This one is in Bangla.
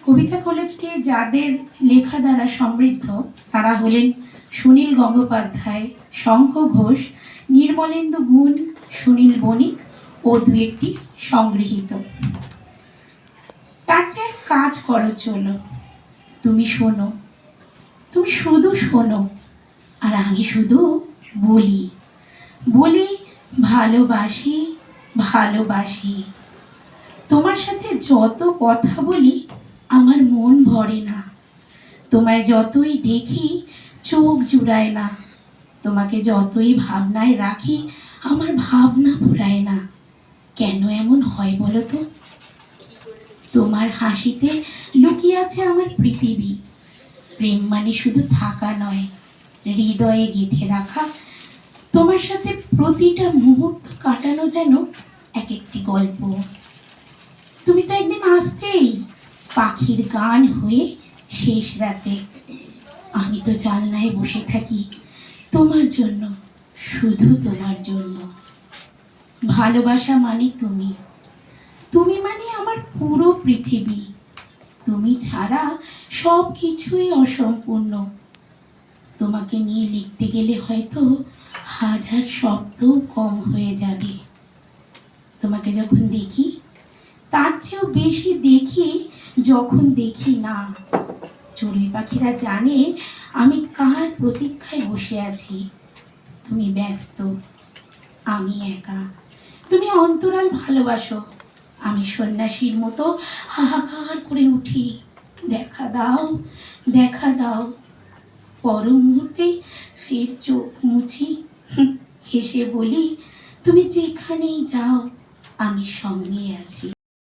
কবিতা কলেজটি যাদের লেখা দ্বারা সমৃদ্ধ তারা হলেন সুনীল গঙ্গোপাধ্যায়, শঙ্খ ঘোষ, নির্মলেন্দু গুণ, সুনীল বণিক ও দু একটি সংগৃহীত। তার চেয়ে কাজ করো, চলো তুমি শোনো, তুমি শুধু শোনো, আর আমি শুধু বলি বলি ভালোবাসি ভালোবাসি। তোমার সাথে যত কথা বলি আমার মন ভরে না, তোমায় যতই দেখি চোখ জুড়ায় না, তোমাকে যতই ভাবনায় রাখি আমার ভাবনা ফুরায় না। কেন এমন হয় বলো তো? তোমার হাসিতে লুকিয়ে আছে আমার পৃথিবী। প্রেম মানে শুধু থাকা নয়, হৃদয়ে গেঁথে রাখা। তোমার সাথে প্রতিটা মুহূর্ত কাটানো যেন এক একটি গল্প। তুমি তো একদিন আসতেই পাখির গান হয়ে শেষ রাতে। আমি তো জানলায় বসে থাকি তোমার জন্য, শুধু তোমার জন্য। ভালোবাসা মানে তুমি, তুমি মানে আমার পুরো পৃথিবী। তুমি ছাড়া সব কিছুই অসম্পূর্ণ। তোমাকে নিয়ে লিখতে গেলে হয়তো হাজার শব্দ কম হয়ে যাবে। তোমাকে যখন দেখি তার চেয়েও বেশি দেখি যখন দেখি না। চড়ুই পাখিরা জানে আমি কার প্রতীক্ষায় বসে আছি। তুমি ব্যস্ত, আমি একা। তুমি অন্তরাল ভালোবাসো, আমি সন্ন্যাসীর মতো হাহাকার করে উঠি, দেখা দাও দেখা দাও। পর মুহূর্তে ফের চোখ মুছি, হেসে বলি তুমি যেখানেই যাও আমি সঙ্গে আছি।